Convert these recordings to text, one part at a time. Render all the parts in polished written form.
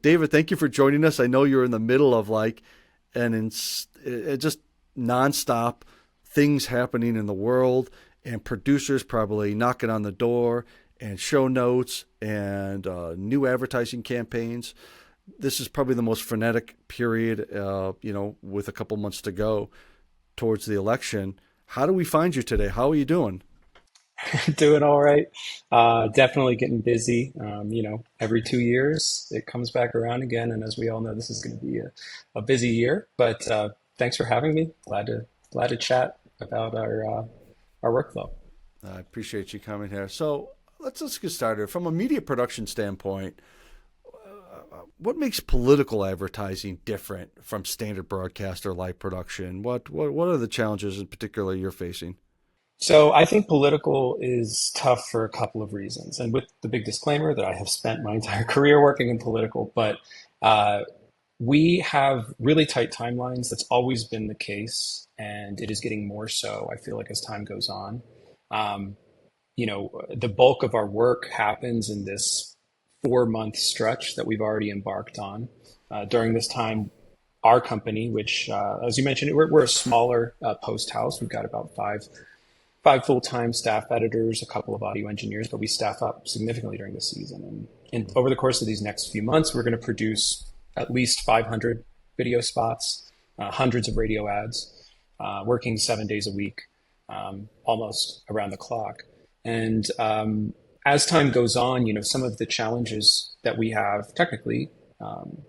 David, thank you for joining us. I know you're in the middle of just nonstop things happening in the world, and producers probably knocking on the door, and show notes and new advertising campaigns. This is probably the most frenetic period, with a couple months to go towards the election. How do we find you today? How are you doing? Doing all right. Definitely getting busy. Every 2 years it comes back around again, and as we all know, this is going to be a busy year. But thanks for having me. Glad to chat about our workflow. I appreciate you coming here. So let's get started. From a media production standpoint, what makes political advertising different from standard broadcast or live production? What are the challenges in particular you're facing? So I think political is tough for a couple of reasons, and with the big disclaimer that I have spent my entire career working in political, but uh, we have really tight timelines. That's always been the case, and it is getting more so, I feel like, as time goes on. Um, the bulk of our work happens in this 4 month stretch that we've already embarked on. During this time, our company, which, as you mentioned, we're a smaller post house. We've got about five full-time staff editors, a couple of audio engineers, but we staff up significantly during the season. And over the course of these next few months, we're going to produce at least 500 video spots, hundreds of radio ads, working 7 days a week, almost around the clock. And as time goes on, some of the challenges that we have technically, um,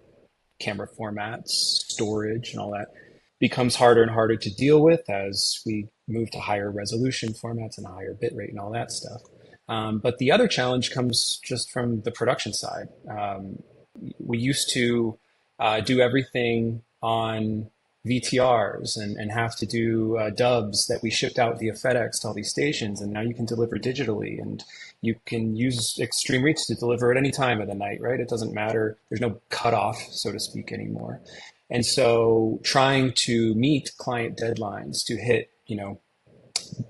camera formats, storage, and all that becomes harder and harder to deal with as we move to higher resolution formats and a higher bit rate and all that stuff. But the other challenge comes just from the production side. We used to do everything on VTRs and have to do dubs that we shipped out via FedEx to all these stations, and now you can deliver digitally, and you can use Extreme Reach to deliver at any time of the night, right? It doesn't matter. There's no cutoff, so to speak, anymore. And so trying to meet client deadlines to hit,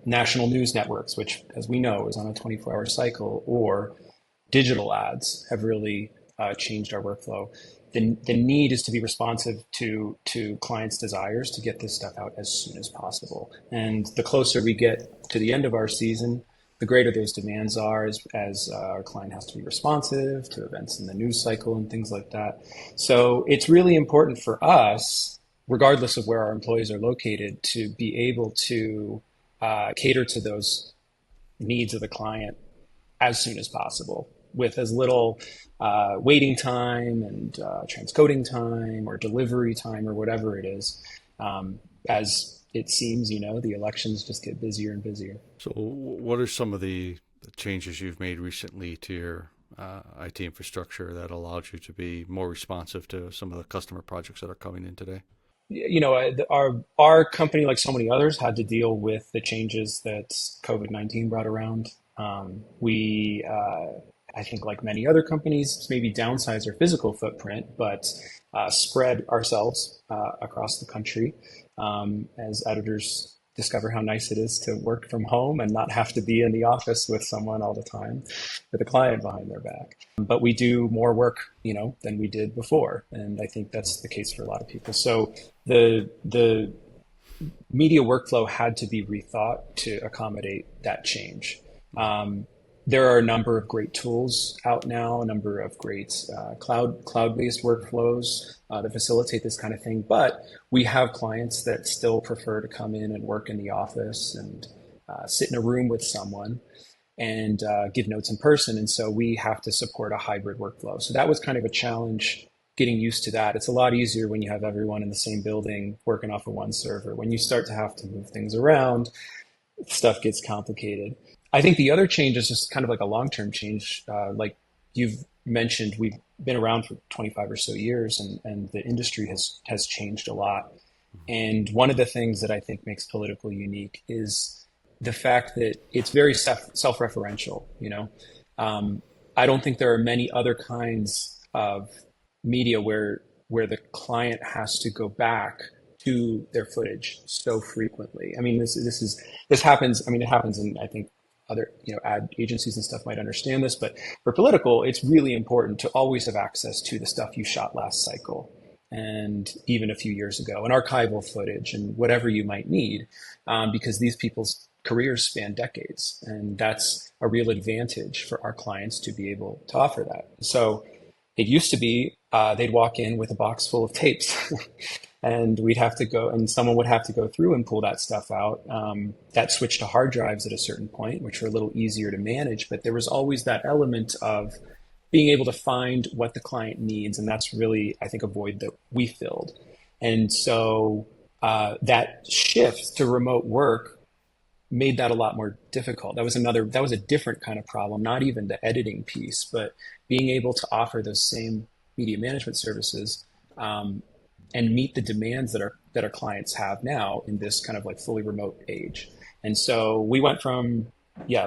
national news networks, which, as we know, is on a 24-hour cycle, or digital ads have really changed our workflow. The need is to be responsive to clients' desires to get this stuff out as soon as possible. And the closer we get to the end of our season, the greater those demands are as our client has to be responsive to events in the news cycle and things like that. So it's really important for us, regardless of where our employees are located, to be able to cater to those needs of the client as soon as possible with as little waiting time and transcoding time or delivery time or whatever it is. As it seems, the elections just get busier and busier. So, what are some of the changes you've made recently to your IT infrastructure that allowed you to be more responsive to some of the customer projects that are coming in today? Our company, like so many others, had to deal with the changes that COVID-19 brought around. We, I think, like many other companies, maybe downsize our physical footprint, but spread ourselves across the country as editors discover how nice it is to work from home and not have to be in the office with someone all the time with a client behind their back. But we do more work, than we did before, and I think that's the case for a lot of people. So the media workflow had to be rethought to accommodate that change. There are a number of great tools out now, a number of great cloud-based workflows that facilitate this kind of thing. But we have clients that still prefer to come in and work in the office and sit in a room with someone and give notes in person. And so we have to support a hybrid workflow. So that was kind of a challenge getting used to that. It's a lot easier when you have everyone in the same building working off of one server. When you start to have to move things around, stuff gets complicated. I think the other change is just kind of like a long-term change. Like you've mentioned, we've been around for 25 or so years, and the industry has changed a lot. And one of the things that I think makes political unique is the fact that it's very self-referential. I don't think there are many other kinds of media where the client has to go back to their footage so frequently. I mean, this happens. I mean, it happens in, I think, other, ad agencies and stuff might understand this, but for political, it's really important to always have access to the stuff you shot last cycle and even a few years ago, and archival footage and whatever you might need, because these people's careers span decades, and that's a real advantage for our clients to be able to offer that. So it used to be they'd walk in with a box full of tapes and we'd have to go, and someone would have to go through and pull that stuff out. That switched to hard drives at a certain point, which were a little easier to manage, but there was always that element of being able to find what the client needs. And that's really, I think, a void that we filled. And so that shift to remote work made that a lot more difficult. That was a different kind of problem, not even the editing piece, but being able to offer those same media management services and meet the demands that our clients have now in this kind of like fully remote age. And so we went from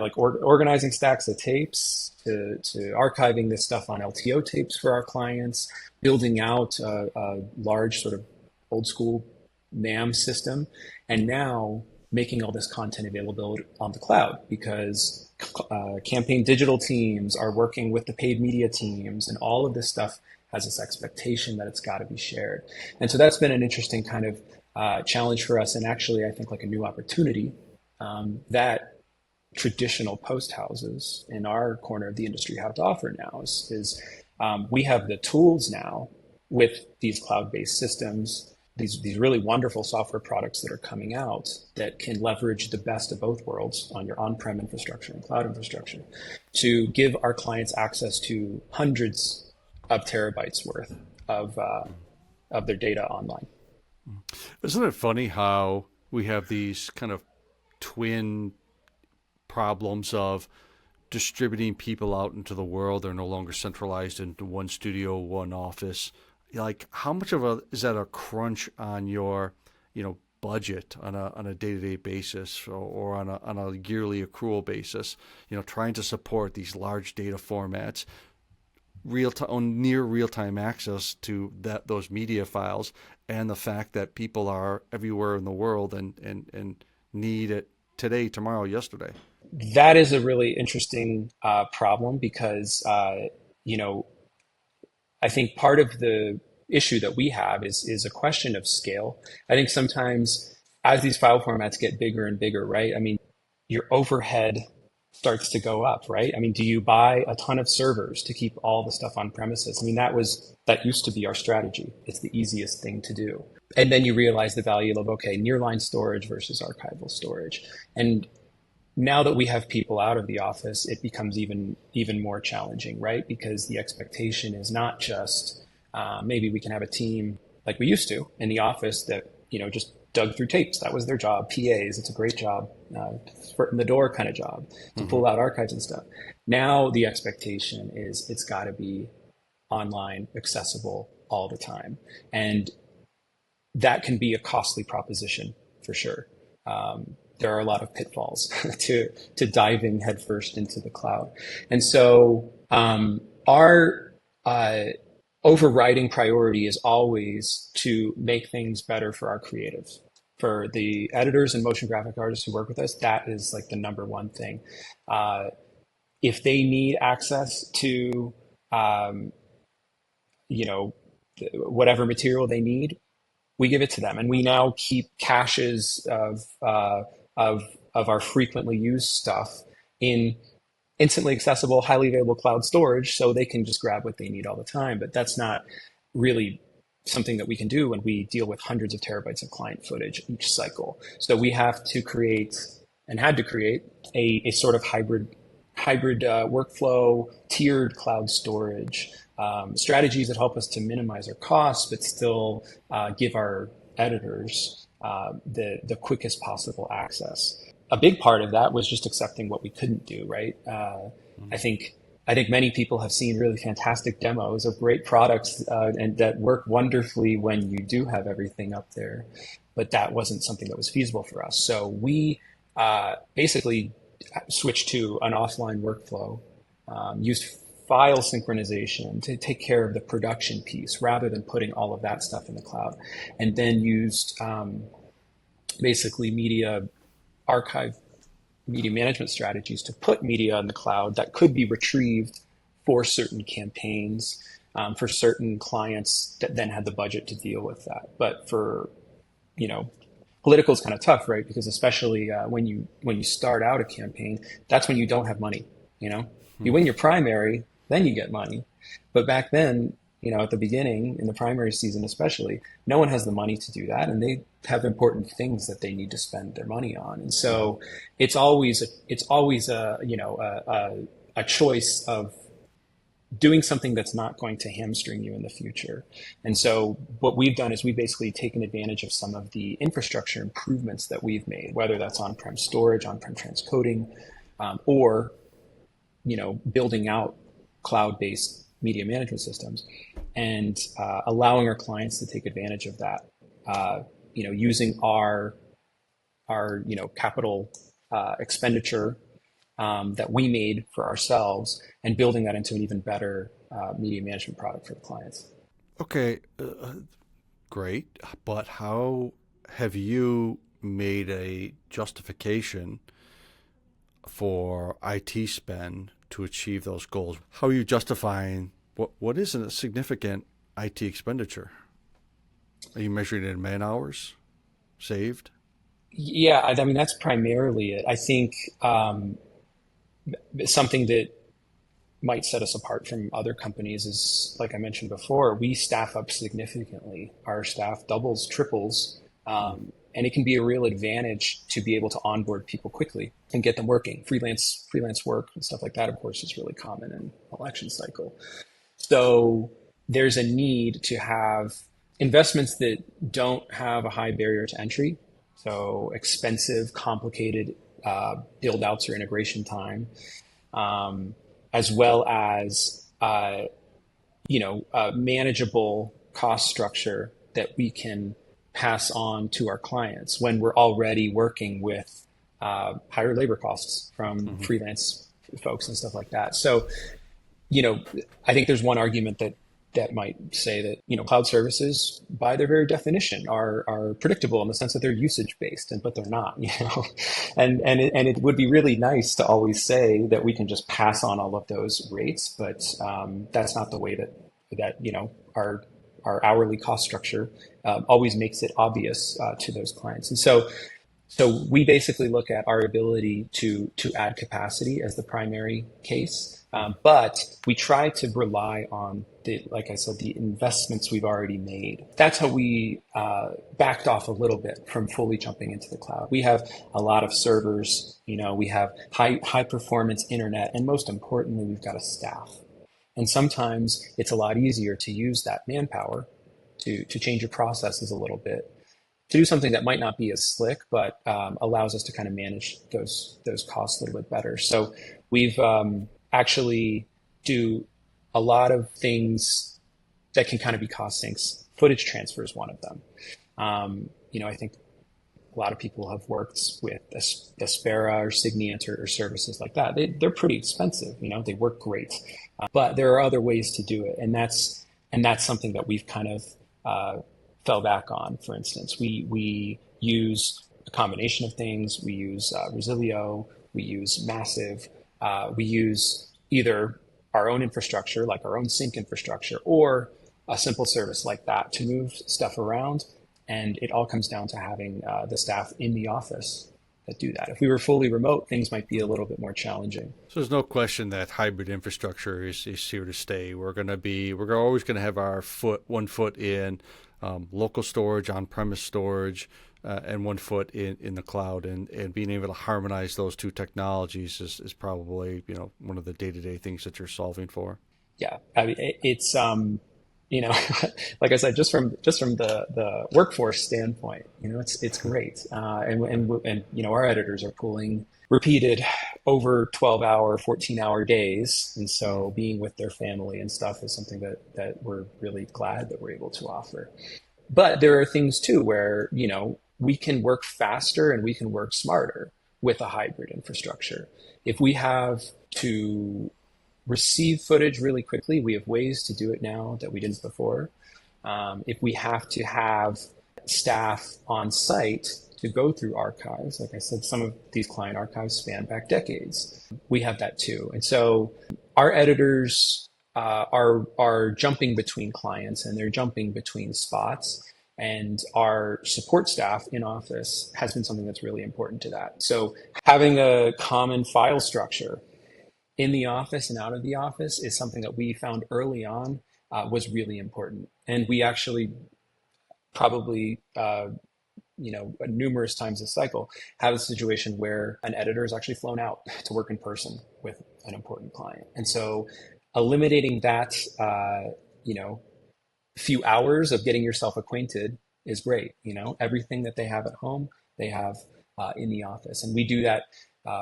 organizing stacks of tapes to archiving this stuff on LTO tapes for our clients, building out a large sort of old school NAM system, and now making all this content available on the cloud because campaign digital teams are working with the paid media teams, and all of this stuff has this expectation that it's got to be shared. And so that's been an interesting kind of challenge for us, and actually I think like a new opportunity that traditional post houses in our corner of the industry have to offer now is we have the tools now with these cloud-based systems, these really wonderful software products that are coming out that can leverage the best of both worlds on your on-prem infrastructure and cloud infrastructure to give our clients access to hundreds of terabytes worth of their data online. Isn't it funny how we have these kind of twin problems of distributing people out into the world? They're no longer centralized into one studio, one office. Like, how much of is that a crunch on your, budget on a day-to-day basis or on a yearly accrual basis? Trying to support these large data formats, near real-time access to those media files, and the fact that people are everywhere in the world and need it today, tomorrow, yesterday. That is a really interesting problem because, I think part of the issue that we have is a question of scale. I think sometimes as these file formats get bigger and bigger, right? I mean, your overhead starts to go up, right? I mean, do you buy a ton of servers to keep all the stuff on premises? I mean, that used to be our strategy. It's the easiest thing to do. And then you realize the value of, okay, nearline storage versus archival storage. And now that we have people out of the office, it becomes even more challenging, right? Because the expectation is not just maybe we can have a team like we used to in the office that just dug through tapes. That was their job. PAs, it's a great job, foot in the door kind of job to pull out archives and stuff. Now the expectation is it's got to be online, accessible all the time, and that can be a costly proposition for sure. There are a lot of pitfalls to diving headfirst into the cloud. And so our overriding priority is always to make things better for our creatives. For the editors and motion graphic artists who work with us, that is like the number one thing. If they need access to whatever material they need, we give it to them. And we now keep caches of our frequently used stuff in instantly accessible, highly available cloud storage so they can just grab what they need all the time. But that's not really something that we can do when we deal with hundreds of terabytes of client footage each cycle. So we have to create and had to create a sort of hybrid workflow, tiered cloud storage, strategies that help us to minimize our costs, but still give our editors the quickest possible access. A big part of that was just accepting what we couldn't do, right? I think many people have seen really fantastic demos of great products and that work wonderfully when you do have everything up there, but that wasn't something that was feasible for us. So we basically switched to an offline workflow, used file synchronization to take care of the production piece rather than putting all of that stuff in the cloud, and then used basically media archive media management strategies to put media in the cloud that could be retrieved for certain campaigns, for certain clients that then had the budget to deal with that. But for, you know, political is kind of tough, right? Because especially when you start out a campaign, that's when you don't have money. You know, you win your primary, then you get money. But back then, at the beginning in the primary season, especially, no one has the money to do that, and they have important things that they need to spend their money on. And so it's always a choice of doing something that's not going to hamstring you in the future. And so what we've done is we've basically taken advantage of some of the infrastructure improvements that we've made, whether that's on-prem storage, on-prem transcoding, or building out cloud-based media management systems, and allowing our clients to take advantage of that. Using our capital expenditure that we made for ourselves, and building that into an even better media management product for the clients. Okay, great. But how have you made a justification for IT spend to achieve those goals? How are you justifying what is a significant IT expenditure? Are you measuring it in man hours saved? Yeah, I mean, that's primarily it. I think something that might set us apart from other companies is, like I mentioned before, we staff up significantly. Our staff doubles, triples, and it can be a real advantage to be able to onboard people quickly and get them working. Freelance work and stuff like that, of course, is really common in election cycle. So there's a need to have investments that don't have a high barrier to entry. So expensive, complicated build outs or integration time, as well as manageable cost structure that we can pass on to our clients when we're already working with higher labor costs from freelance folks and stuff like that. So, I think there's one argument that might say that, cloud services by their very definition are predictable in the sense that they're usage based, but they're not, and it would be really nice to always say that we can just pass on all of those rates, but that's not the way that our hourly cost structure always makes it obvious to those clients. And so we basically look at our ability to add capacity as the primary case. But we try to rely on like I said, the investments we've already made. That's how we backed off a little bit from fully jumping into the cloud. We have a lot of servers, we have high performance internet, and most importantly, we've got a staff. And sometimes it's a lot easier to use that manpower to change your processes a little bit, to do something that might not be as slick, but allows us to kind of manage those costs a little bit better. So we've actually do a lot of things that can kind of be cost sinks. Footage transfer is one of them. I think a lot of people have worked with Aspera or Signient or services like that. They're pretty expensive. They work great, but there are other ways to do it, and that's something that we've kind of fell back on. For instance, we use a combination of things. We use Resilio. We use Massive. We use either our own infrastructure, like our own sync infrastructure, or a simple service like that to move stuff around. And it all comes down to having the staff in the office that do that. If we were fully remote, things might be a little bit more challenging. So there's no question that hybrid infrastructure is here to stay. We're always going to have our one foot in local storage, on-premise storage, and 1 foot in the cloud, and being able to harmonize those two technologies is probably one of the day-to-day things that you're solving for. Yeah, I mean, it's like I said, just from the workforce standpoint, it's great, and our editors are pulling repeated over 12-hour, 14-hour days, and so being with their family and stuff is something that we're really glad that we're able to offer. But there are things too where we can work faster and we can work smarter with a hybrid infrastructure. If we have to receive footage really quickly, we have ways to do it now that we didn't before. If we have to have staff on site to go through archives. Like I said, some of these client archives span back decades. We have that too. And so our editors are jumping between clients and they're jumping between spots. And our support staff in office has been something that's really important to that. So having a common file structure in the office and out of the office is something that we found early on was really important. And we actually probably, numerous times this cycle, have a situation where an editor is actually flown out to work in person with an important client. And so eliminating that, few hours of getting yourself acquainted is great. Everything that they have at home, they have in the office. And we do that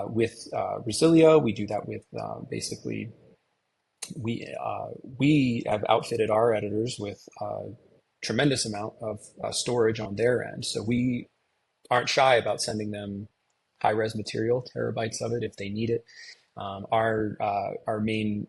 with Resilio. We do that with basically, we have outfitted our editors with tremendous amount of storage on their end. So we aren't shy about sending them high res material, terabytes of it if they need it. Our main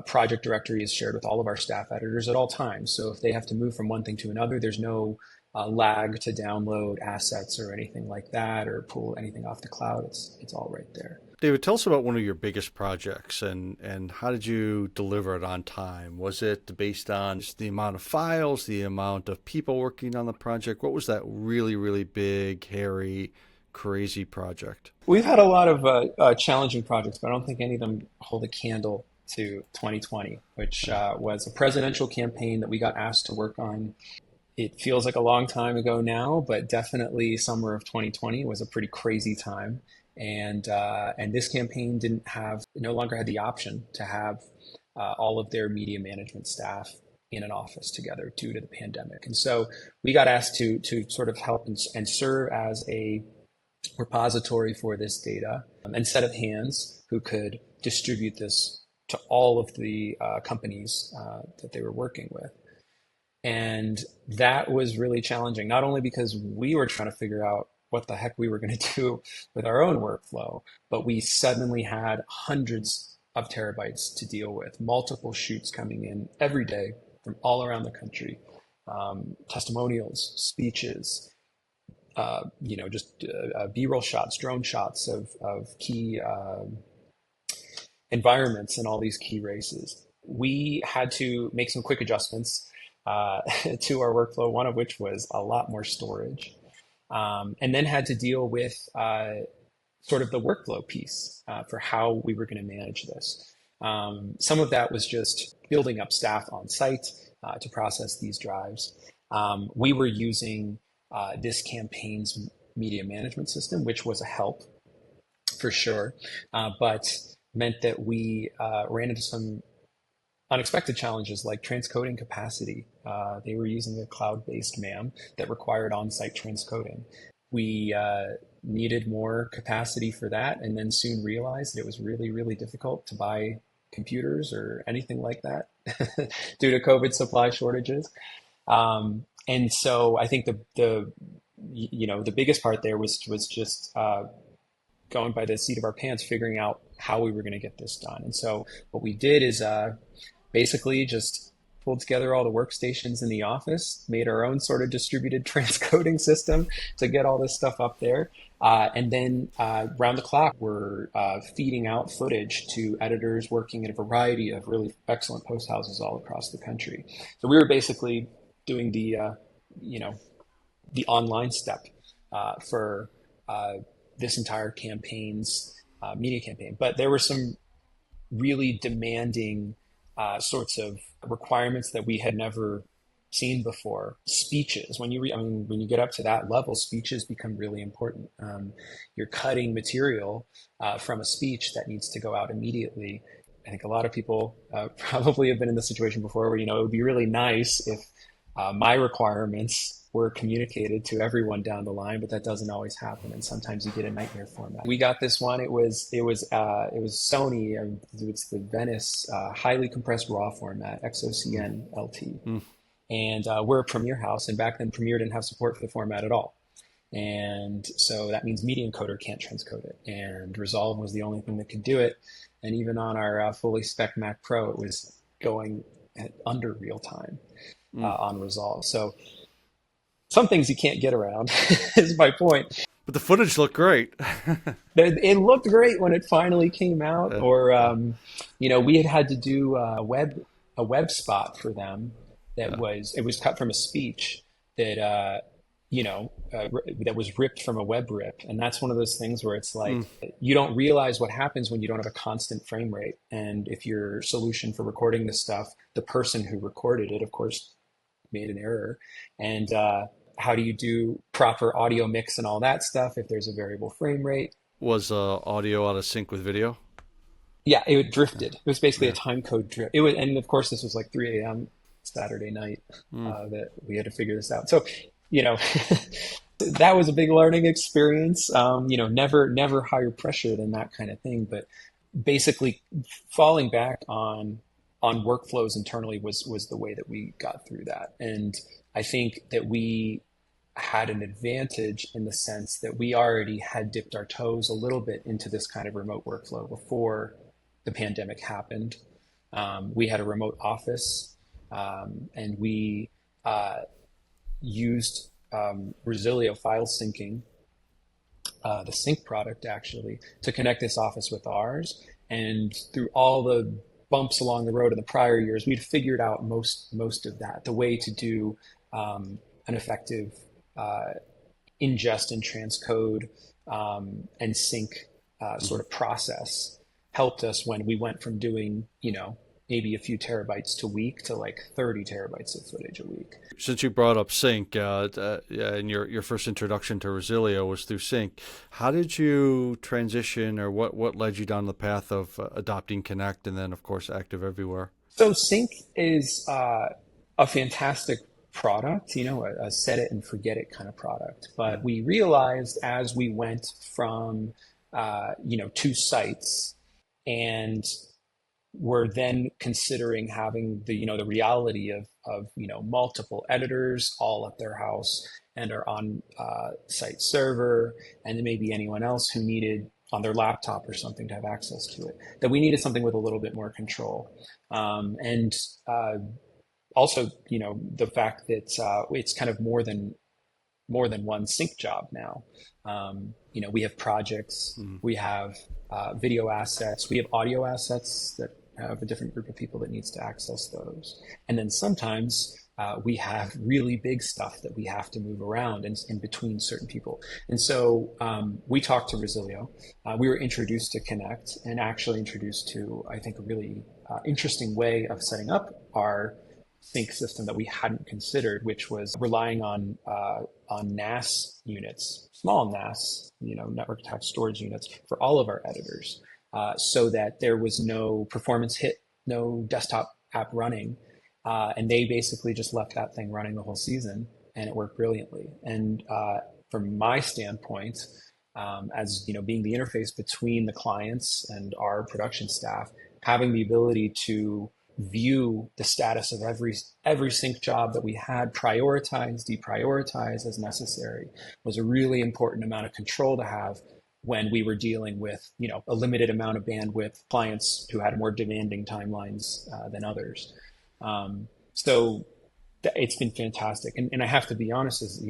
project directory is shared with all of our staff editors at all times. So if they have to move from one thing to another, there's no lag to download assets or anything like that, or pull anything off the cloud. It's all right there. David, tell us about one of your biggest projects and how did you deliver it on time? Was it based on just the amount of files, the amount of people working on the project? What was that really, really big, hairy, crazy project? We've had a lot of challenging projects, but I don't think any of them hold a candle to 2020, which was a presidential campaign that we got asked to work on. It feels like a long time ago now, but definitely summer of 2020 was a pretty crazy time. And this campaign no longer had the option to have all of their media management staff in an office together due to the pandemic. And so we got asked to sort of help and serve as a repository for this data and set of hands who could distribute this to all of the companies that they were working with. And that was really challenging, not only because we were trying to figure out what the heck we were going to do with our own workflow, but we suddenly had hundreds of terabytes to deal with, multiple shoots coming in every day from all around the country, testimonials, speeches, just B-roll shots, drone shots of key environments in all these key races. We had to make some quick adjustments to our workflow, one of which was a lot more storage, and then had to deal with sort of the workflow piece for how we were going to manage this. Some of that was just building up staff on site to process these drives. We were using this campaign's media management system, which was a help for sure, but meant that we ran into some unexpected challenges like transcoding capacity. They were using a cloud-based MAM that required on-site transcoding. We needed more capacity for that, and then soon realized it was really, really difficult to buy computers or anything like that due to COVID supply shortages. And so I think the biggest part there was just going by the seat of our pants, figuring out how we were going to get this done. And so what we did is basically just pulled together all the workstations in the office, made our own sort of distributed transcoding system to get all this stuff up there. And then round the clock, we're feeding out footage to editors working at a variety of really excellent post houses all across the country. So we were basically doing the online step for this entire campaign's media campaign. But there were some really demanding sorts of requirements that we had never seen before. Speeches, when you get up to that level, speeches become really important. You're cutting material from a speech that needs to go out immediately. I think a lot of people probably have been in this situation before where, it would be really nice if my requirements were communicated to everyone down the line, but that doesn't always happen. And sometimes you get a nightmare format. We got this one. It was Sony. It's the Venice highly compressed RAW format, XOCN LT. And we're a Premiere house, and back then Premiere didn't have support for the format at all. And so that means Media Encoder can't transcode it. And Resolve was the only thing that could do it. And even on our fully spec Mac Pro, it was going at under real time on Resolve. So some things you can't get around is my point. But the footage looked great. It looked great when it finally came out, Yeah, or yeah, we had to do a web spot for them that yeah. was it was cut from a speech that that was ripped from a web rip, and that's one of those things where it's Mm. like you don't realize what happens when you don't have a constant frame rate, and if your solution for recording this stuff, the person who recorded it, of course, made an error, and how do you do proper audio mix and all that stuff if there's a variable frame rate? Was audio out of sync with video? Yeah, it drifted. It was basically a Yeah. time code drift. It was, and of course, this was like 3 a.m. Saturday night Mm. that we had to figure this out. So, you know, that was a big learning experience. Never higher pressure than that kind of thing. But basically, falling back on workflows internally was the way that we got through that. And I think that we had an advantage in the sense that we already had dipped our toes a little bit into this kind of remote workflow before the pandemic happened. We had a remote office, and we used Resilio file syncing, the sync product actually, to connect this office with ours. And through all the bumps along the road in the prior years, we'd figured out most of that. The way to do an effective uh, ingest and transcode and sync Hmm. sort of process helped us when we went from doing, maybe a few terabytes a week to like 30 terabytes of footage a week. Since you brought up sync, yeah, and your first introduction to Resilio was through sync, how did you transition, or what led you down the path of adopting Connect and then, of course, Active Everywhere? So sync is a fantastic product, a set it and forget it kind of product. But Yeah. we realized as we went from, two sites, and we're then considering having the reality of multiple editors all at their house and are on site server, and then maybe anyone else who needed on their laptop or something to have access to it, that we needed something with a little bit more control. And also, the fact that it's kind of more than one sync job now. We have projects, Mm. we have video assets, we have audio assets that have a different group of people that needs to access those. And then sometimes we have really big stuff that we have to move around in between certain people. And so we talked to Resilio. We were introduced to Connect and actually introduced to, I think, a really interesting way of setting up our sync system that we hadn't considered, which was relying on NAS units, small NAS, network attached storage units for all of our editors, so that there was no performance hit, no desktop app running, and they basically just left that thing running the whole season, and it worked brilliantly. And from my standpoint, as being the interface between the clients and our production staff, having the ability to view the status of every sync job that we had, prioritize, deprioritize as necessary, was a really important amount of control to have when we were dealing with a limited amount of bandwidth clients who had more demanding timelines than others. So it's been fantastic. And I have to be honest, as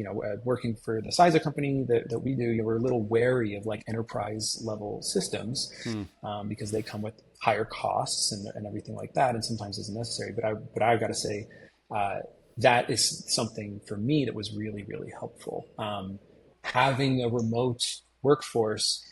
working for the size of company that we do, we're a little wary of like enterprise level systems, Mm. because they come with higher costs and everything like that, and sometimes it's necessary. But I've got to say, uh, that is something for me that was really really helpful. Having a remote workforce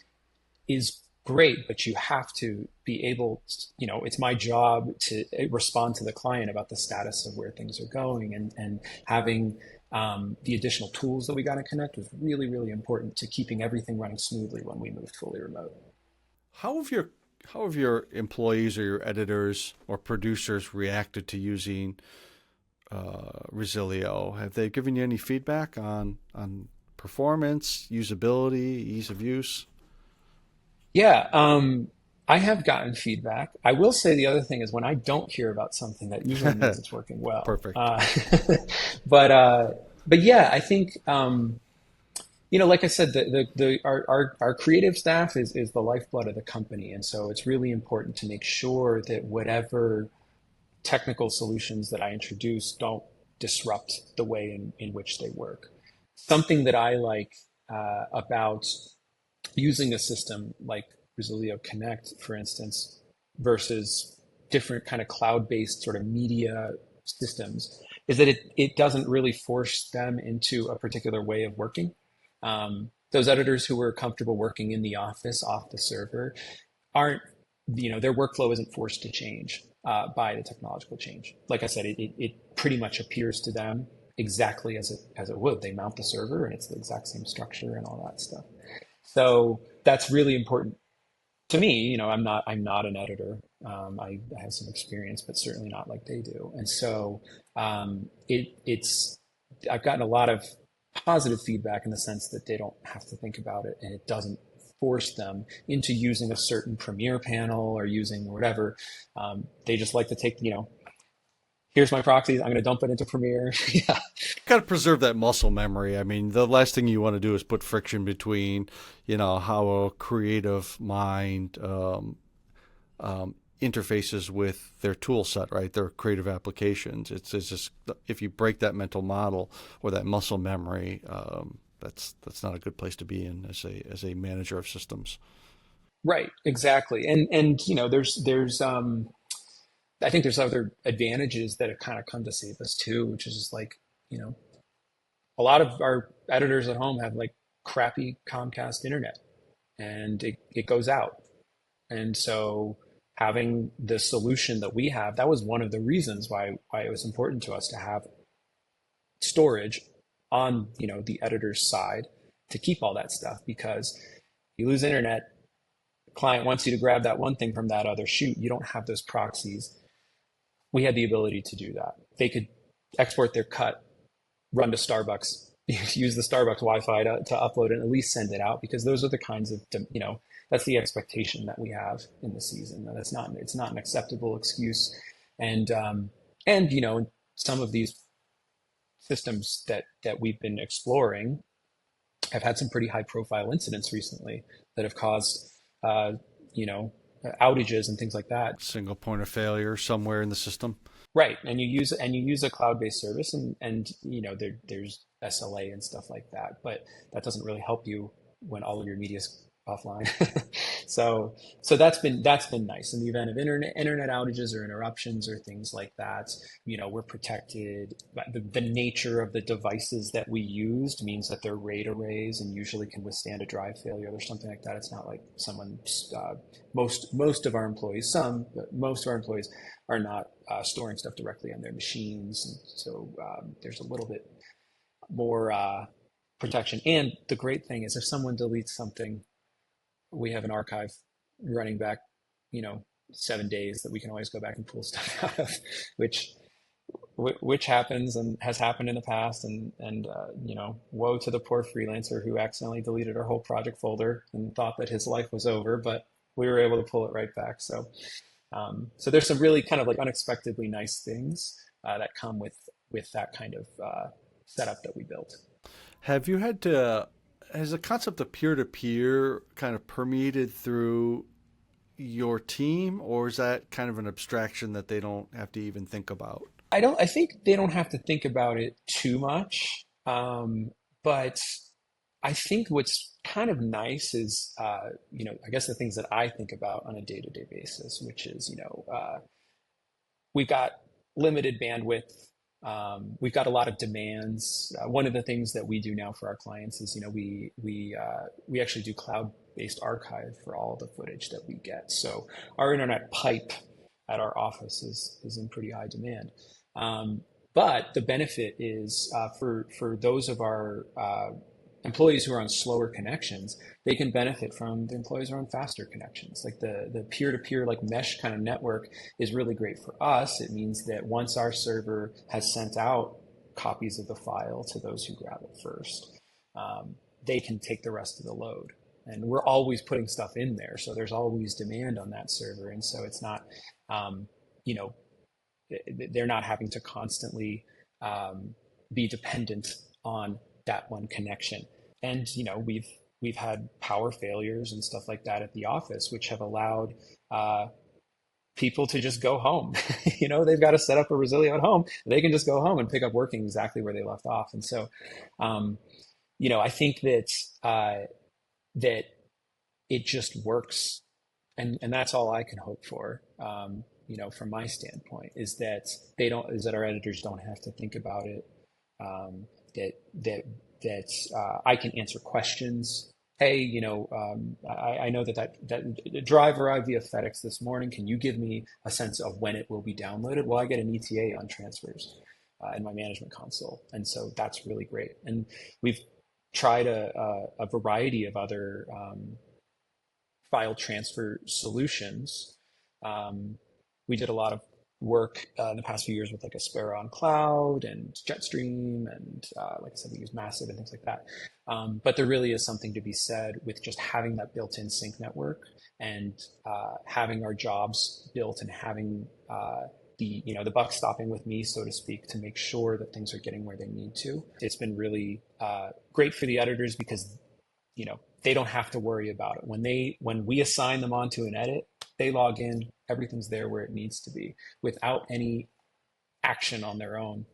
is great, but you have to be able to, it's my job to respond to the client about the status of where things are going, and having the additional tools that we got to connect was really, really important to keeping everything running smoothly when we moved fully remote. How have your how have your employees or your editors or producers reacted to using Resilio? Have they given you any feedback on performance, usability, ease of use? Yeah, I have gotten feedback. I will say the other thing is when I don't hear about something, that usually means it's working well. Perfect. But yeah, I think like I said, our creative staff is the lifeblood of the company, and so it's really important to make sure that whatever technical solutions that I introduce don't disrupt the way in which they work. something that I like about using a system like Resilio Connect, for instance, versus different kind of cloud-based sort of media systems, is that it doesn't really force them into a particular way of working. Those editors who were comfortable working in the office off the server aren't, their workflow isn't forced to change by the technological change. Like I said, it pretty much appears to them exactly as it would. They mount the server and it's the exact same structure and all that stuff. So that's really important to me. I'm not an editor. I have some experience, but certainly not like they do. And so it's I've gotten a lot of positive feedback in the sense that they don't have to think about it, and it doesn't force them into using a certain Premiere panel or using whatever. They just like to take, here's my proxies. I'm going to dump it into Premiere. Yeah. Got to preserve that muscle memory. I mean, the last thing you want to do is put friction between, how a creative mind interfaces with their tool set, right? Their creative applications. It's just, if you break that mental model or that muscle memory, that's not a good place to be in as a manager of systems. Right. Exactly. And there's I think there's other advantages that have kind of come to save us too, which is just like, you know, a lot of our editors at home have like crappy Comcast internet and it goes out. And so having the solution that we have, that was one of the reasons why it was important to us to have storage on, the editor's side to keep all that stuff, because you lose internet, the client wants you to grab that one thing from that other shoot. You don't have those proxies. We had the ability to do that. They could export their cut, run to Starbucks, use the Starbucks Wi-Fi to upload it and at least send it out, because those are the kinds of, that's the expectation that we have in the season. It's not an acceptable excuse. And some of these systems that we've been exploring have had some pretty high profile incidents recently that have caused, you know, outages and things like that. Single point of failure somewhere in the system. Right. And you use a cloud-based service, and there's SLA and stuff like that, but that doesn't really help you when all of your media's offline. So that's been nice. In the event of internet outages or interruptions or things like that, we're protected. The nature of the devices that we used means that they're RAID arrays and usually can withstand a drive failure or something like that. It's not like most of our employees, but most of our employees are not storing stuff directly on their machines. And so there's a little bit more protection. And the great thing is, if someone deletes something, we have an archive running back, 7 days that we can always go back and pull stuff out of, which happens and has happened in the past. And woe to the poor freelancer who accidentally deleted our whole project folder and thought that his life was over, but we were able to pull it right back. So there's some really kind of like unexpectedly nice things that come with that kind of setup that we built. Have you had has the concept of peer-to-peer kind of permeated through your team, or is that kind of an abstraction that they don't have to even think about? I think they don't have to think about it too much. But I think what's kind of nice is, I guess the things that I think about on a day-to-day basis, which is, we've got limited bandwidth. We've got a lot of demands. One of the things that we do now for our clients is, we actually do cloud-based archive for all the footage that we get. So our internet pipe at our office is in pretty high demand. But the benefit is for those of our employees who are on slower connections, they can benefit from the employees who are on faster connections. Like the peer-to-peer like mesh kind of network is really great for us. It means that once our server has sent out copies of the file to those who grab it first, they can take the rest of the load. And we're always putting stuff in there, so there's always demand on that server. And so it's not, they're not having to constantly be dependent on that one connection. And we've had power failures and stuff like that at the office, which have allowed people to just go home. They've got to set up a Resilio at home. They can just go home and pick up working exactly where they left off. And so I think that that it just works, and that's all I can hope for. From my standpoint, is that our editors don't have to think about it. Um, that that that I can answer questions. Hey, I know that drive arrived via FedEx this morning. Can you give me a sense of when it will be downloaded? Well, I get an ETA on transfers in my management console, and so that's really great. And we've tried a variety of other file transfer solutions. Um, we did a lot of work in the past few years with like Aspera on Cloud and Jetstream, and like I said, we use Massive and things like that. But there really is something to be said with just having that built-in sync network and having our jobs built and having the buck stopping with me, so to speak, to make sure that things are getting where they need to. It's been really great for the editors because they don't have to worry about it. When we assign them onto an edit, they log in, everything's there where it needs to be without any action on their own,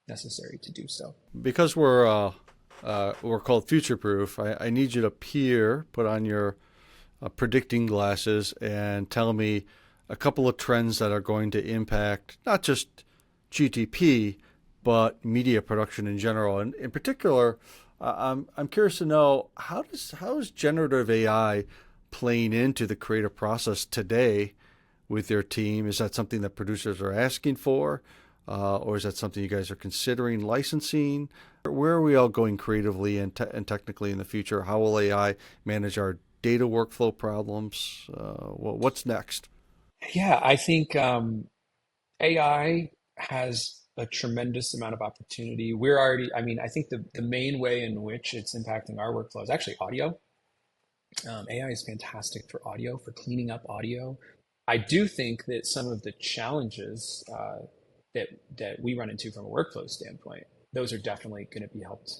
necessary to do so. Because we're called future proof, I need you to put on your predicting glasses and tell me a couple of trends that are going to impact not just GTP, but media production in general. And in particular, I'm curious to know how is generative AI playing into the creative process today with your team? Is that something that producers are asking for, or is that something you guys are considering licensing? Where are we all going creatively and technically in the future? How will AI manage our data workflow problems? What's next? Yeah, I think AI has a tremendous amount of opportunity. I think the main way in which it's impacting our workflow is actually audio. AI is fantastic for audio, for cleaning up audio. I do think that some of the challenges that we run into from a workflow standpoint, those are definitely going to be helped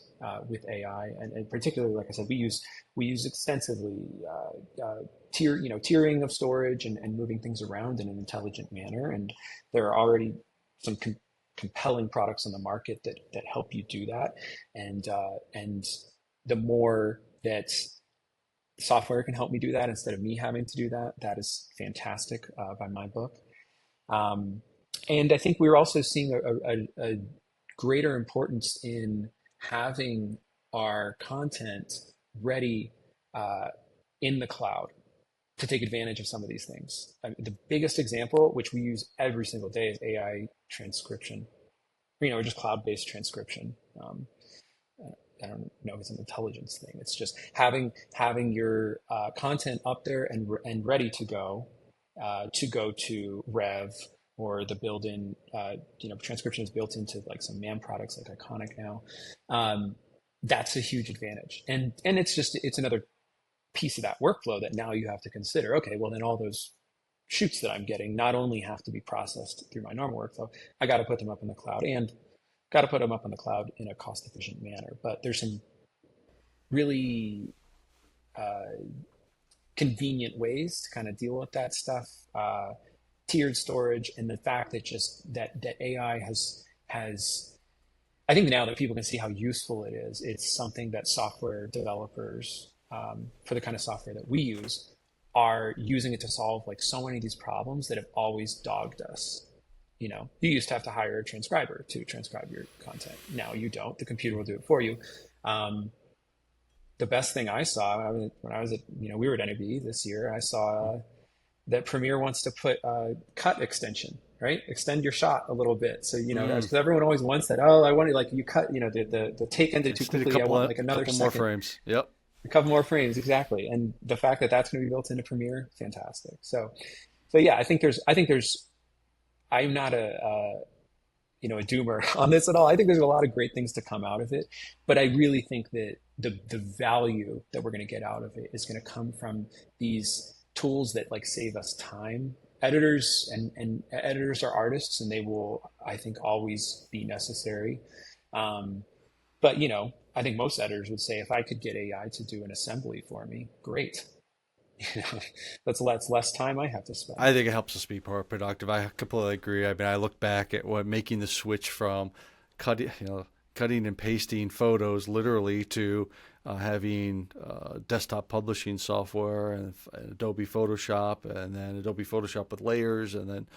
with AI, and particularly, like I said, we use extensively tiering of storage and moving things around in an intelligent manner, and there are already some compelling products on the market that help you do that, and the more that software can help me do that instead of me having to do that, that is fantastic by my book. Um, and I think we're also seeing a greater importance in having our content ready uh, in the cloud to take advantage of some of these things. The biggest example, which we use every single day, is AI transcription, or just cloud-based transcription. I don't know if it's an intelligence thing. It's just having your content up there and ready to go to Rev, or the built-in transcription is built into like some man products like Iconic now. That's a huge advantage, and it's another piece of that workflow that now you have to consider. Okay, well then all those shoots that I'm getting not only have to be processed through my normal workflow, I got to put them up in the cloud, and got to put them up in the cloud in a cost efficient manner. But there's some really convenient ways to kind of deal with that stuff. Tiered storage, and the fact that just that AI has I think now that people can see how useful it is, it's something that software developers, for the kind of software that we use, are using it to solve like so many of these problems that have always dogged us. You used to have to hire a transcriber to transcribe your content. Now you don't. The computer will do it for you. The best thing I saw when I was at, we were at NAB this year, I saw that Premiere wants to put a cut extension, right? Extend your shot a little bit. So, because everyone always wants that. Oh, I want to, like, you cut, the take ended too quickly. I want like another couple second. more frames. Yep. A couple more frames, exactly. And the fact that that's going to be built into Premiere, fantastic. So yeah, I'm not a doomer on this at all. I think there's a lot of great things to come out of it, but I really think that the value that we're going to get out of it is going to come from these tools that like save us time. Editors and editors are artists, and they will, I think, always be necessary. But I think most editors would say, if I could get AI to do an assembly for me, great. That's less time I have to spend. I think it helps us be more productive. I completely agree. I mean, I look back at making the switch from cutting, cutting and pasting photos literally to having desktop publishing software and Adobe Photoshop, and then Adobe Photoshop with layers, and then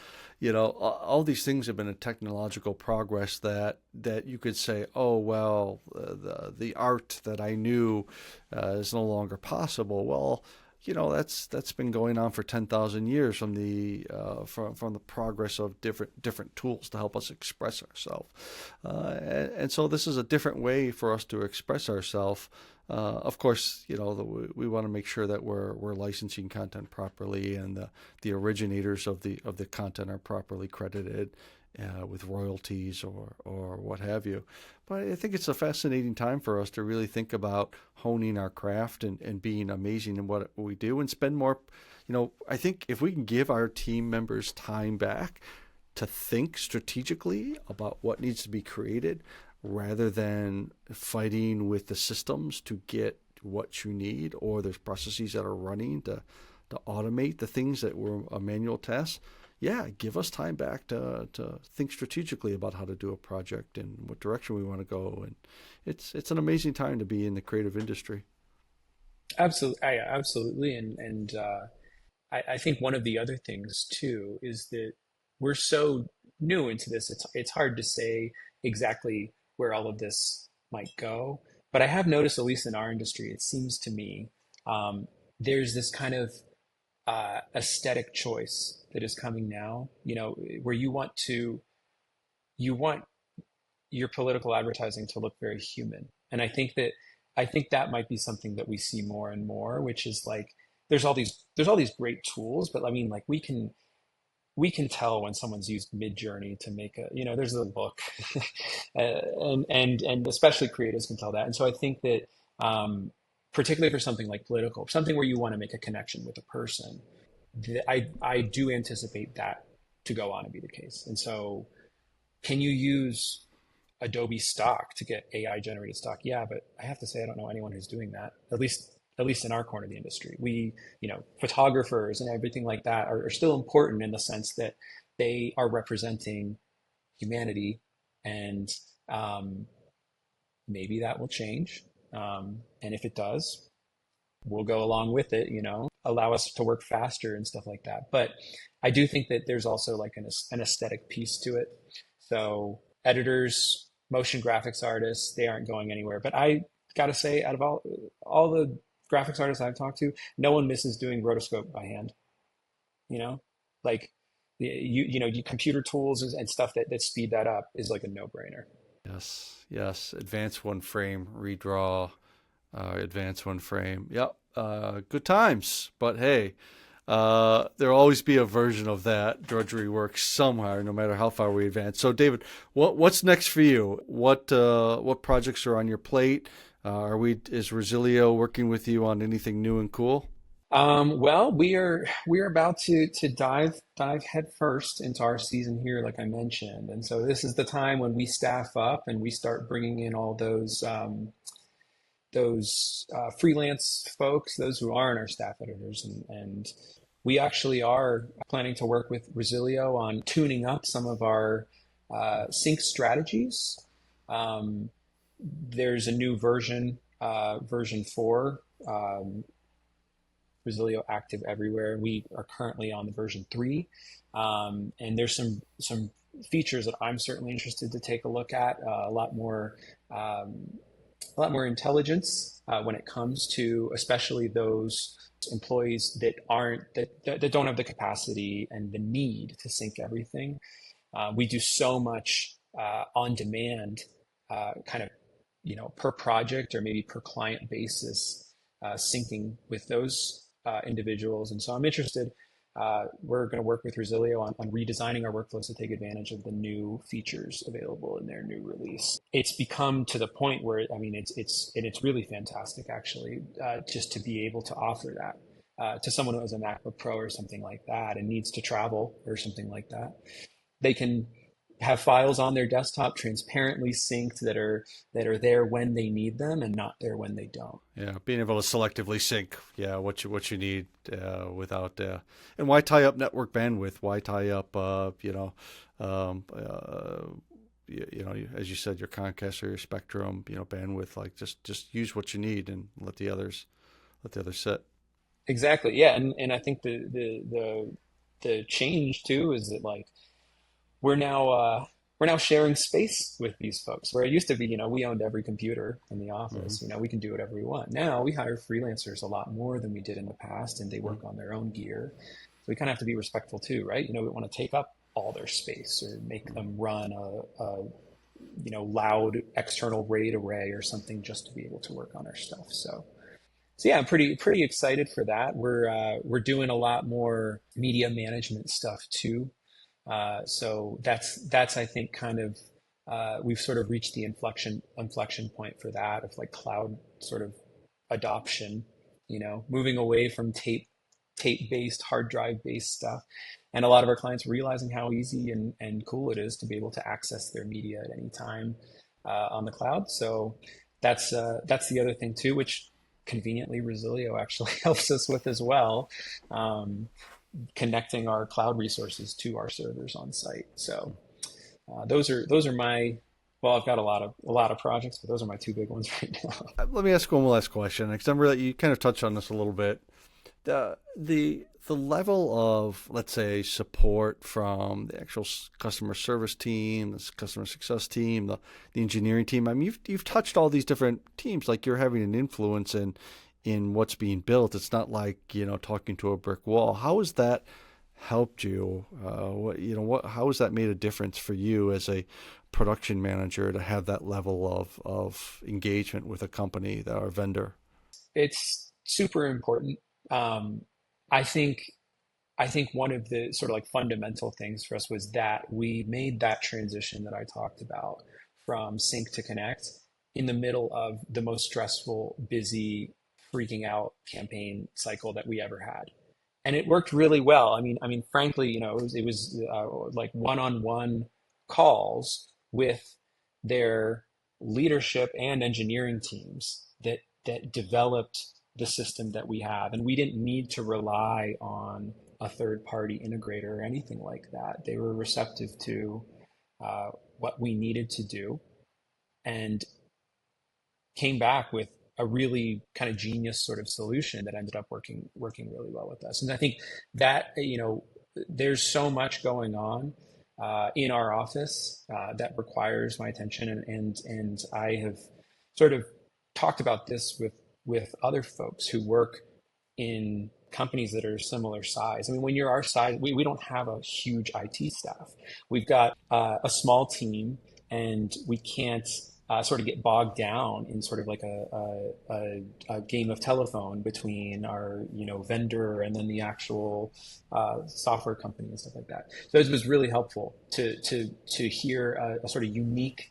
all these things have been a technological progress that you could say, oh well, the art that I knew is no longer possible. Well, that's been going on for 10,000 years from the progress of different tools to help us express ourselves, and so this is a different way for us to express ourselves. Of course, we want to make sure that we're licensing content properly, and the originators of the content are properly credited with royalties or what have you. But I think it's a fascinating time for us to really think about honing our craft and being amazing in what we do, and spend more. I think if we can give our team members time back to think strategically about what needs to be created, rather than fighting with the systems to get what you need, or there's processes that are running to automate the things that were a manual task. Yeah, give us time back to think strategically about how to do a project and what direction we want to go. And it's an amazing time to be in the creative industry. Absolutely, absolutely, and I think one of the other things too is that we're so new into this. It's hard to say exactly where all of this might go, but I have noticed, at least in our industry, it seems to me, there's this kind of aesthetic choice that is coming now. Where you want your political advertising to look very human, and I think that might be something that we see more and more, which is like there's all these great tools, but I mean, like we can tell when someone's used Midjourney to make there's a look, and especially creatives can tell that. And so I think that, particularly for something like political, something where you want to make a connection with a person, I do anticipate that to go on and be the case. And so, can you use Adobe stock to get AI generated stock? Yeah, but I have to say I don't know anyone who's doing that. At least in our corner of the industry, photographers and everything like that are still important in the sense that they are representing humanity, and maybe that will change. And if it does, we'll go along with it, allow us to work faster and stuff like that. But I do think that there's also like an aesthetic piece to it. So editors, motion graphics artists, they aren't going anywhere. But I got to say, out of all the graphics artists I've talked to, no one misses doing rotoscope by hand. You know, like you computer tools and stuff that speed that up is like a no-brainer. Yes. Advance one frame, redraw, advance one frame. Yep. Good times. But hey, there'll always be a version of that drudgery work somewhere, no matter how far we advance. So, David, what's next for you? What projects are on your plate? Is Resilio working with you on anything new and cool? Well, we are about to dive head first into our season here, like I mentioned, and so this is the time when we staff up and we start bringing in all those freelance folks, those who aren't our staff editors, and we actually are planning to work with Resilio on tuning up some of our sync strategies. There's a new version 4. Resilio active everywhere. We are currently on the version 3, and there's some features that I'm certainly interested to take a look at. A lot more intelligence when it comes to especially those employees that don't have the capacity and the need to sync everything. We do so much on demand, kind of per project or maybe per client basis, syncing with those individuals. And so I'm interested. We're going to work with Resilio on redesigning our workflows to take advantage of the new features available in their new release. It's become to the point where, I mean, it's really fantastic actually, just to be able to offer that to someone who has a MacBook Pro or something like that and needs to travel or something like that. They can have files on their desktop transparently synced that are there when they need them and not there when they don't. Yeah, being able to selectively sync, what you need without and why tie up network bandwidth? Why tie up as you said, your Comcast or your Spectrum, bandwidth, like just use what you need and let the others sit. Exactly. Yeah. And I think the change too is that like we're now we're now sharing space with these folks where it used to be, we owned every computer in the Hmm. office. We can do whatever we want. Now we hire freelancers a lot more than we did in the past, and they Hmm. work on their own gear. So we kind of have to be respectful too, right? We want to take up all their space or make them run a loud external RAID array or something just to be able to work on our stuff. So yeah, I'm pretty excited for that. We're doing a lot more media management stuff too. So that's I think kind of we've sort of reached the inflection point for that of like cloud sort of adoption. Moving away from tape based, hard drive based stuff, and a lot of our clients realizing how easy and cool it is to be able to access their media at any time on the cloud. So that's the other thing too, which conveniently Resilio actually helps us with as well. Um, Connecting our cloud resources to our servers on site. So those are my well, I've got a lot of projects, but those are my two big ones right now. Let me ask one last question, because I'm really you kind of touched on this a little bit. The level of, let's say, support from the actual customer service team, the customer success team, the engineering team. I mean, you've touched all these different teams. Like, you're having an influence in what's being built. It's not like, talking to a brick wall. How has that helped you? How has that made a difference for you as a production manager to have that level of engagement with a company or vendor? It's super important. Um, I think I think one of the sort of like fundamental things for us was that we made that transition that I talked about from sync to connect in the middle of the most stressful, busy, freaking out campaign cycle that we ever had. And it worked really well. I mean, frankly, it was like one-on-one calls with their leadership and engineering teams that developed the system that we have, and we didn't need to rely on a third-party integrator or anything like that. They were receptive to uh, what we needed to do, and came back with a really kind of genius sort of solution that ended up working really well with us. And I think that there's so much going on in our office that requires my attention, and I have sort of talked about this with other folks who work in companies that are similar size. I mean, when you're our size, we don't have a huge IT staff. We've got a small team, and we can't sort of get bogged down in sort of like a game of telephone between our vendor and then the actual software company and stuff like that. So it was really helpful to hear a sort of unique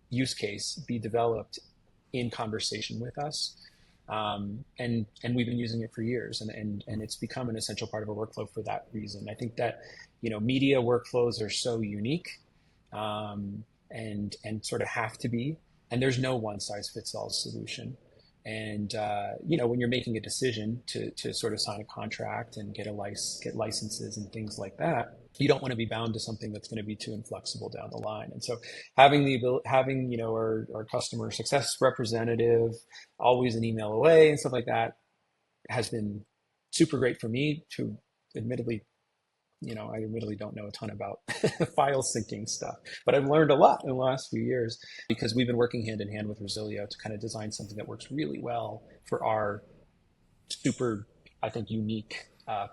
use case be developed in conversation with us. And we've been using it for years, and it's become an essential part of our workflow for that reason. I think that media workflows are so unique, and sort of have to be, and there's no one size fits all solution. And when you're making a decision to sort of sign a contract and get licenses and things like that, you don't want to be bound to something that's going to be too inflexible down the line. And so having our customer success representative always an email away and stuff like that has been super great for me. To admittedly, I admittedly don't know a ton about file syncing stuff, but I've learned a lot in the last few years because we've been working hand in hand with Resilio to kind of design something that works really well for our super, I think, unique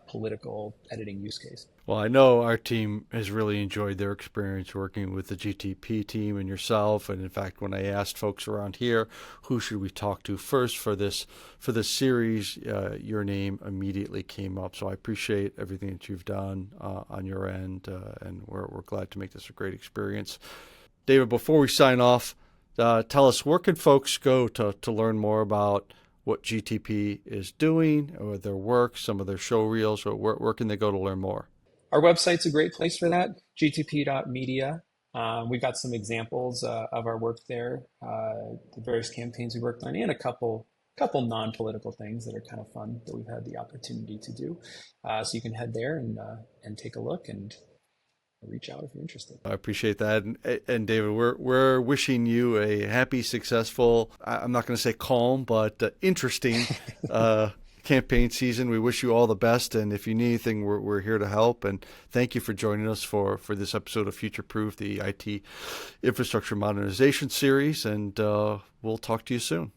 political editing use case. Well, I know our team has really enjoyed their experience working with the GTP team and yourself. And in fact, when I asked folks around here who should we talk to first for this series, your name immediately came up. So I appreciate everything that you've done on your end, and we're glad to make this a great experience. David, before we sign off, tell us, where can folks go to learn more about what GTP is doing, or their work, some of their show reels, or where can they go to learn more? Our website's a great place for that, gtp.media. We've got some examples of our work there, the various campaigns we worked on, and a couple non-political things that are kind of fun that we've had the opportunity to do. So you can head there and take a look, and reach out if you're interested. I appreciate that. And David, we're wishing you a happy, successful, I'm not going to say calm, but interesting campaign season. We wish you all the best. And if you need anything, we're here to help. And thank you for joining us for this episode of Future Proof, the IT Infrastructure Modernization Series. And we'll talk to you soon.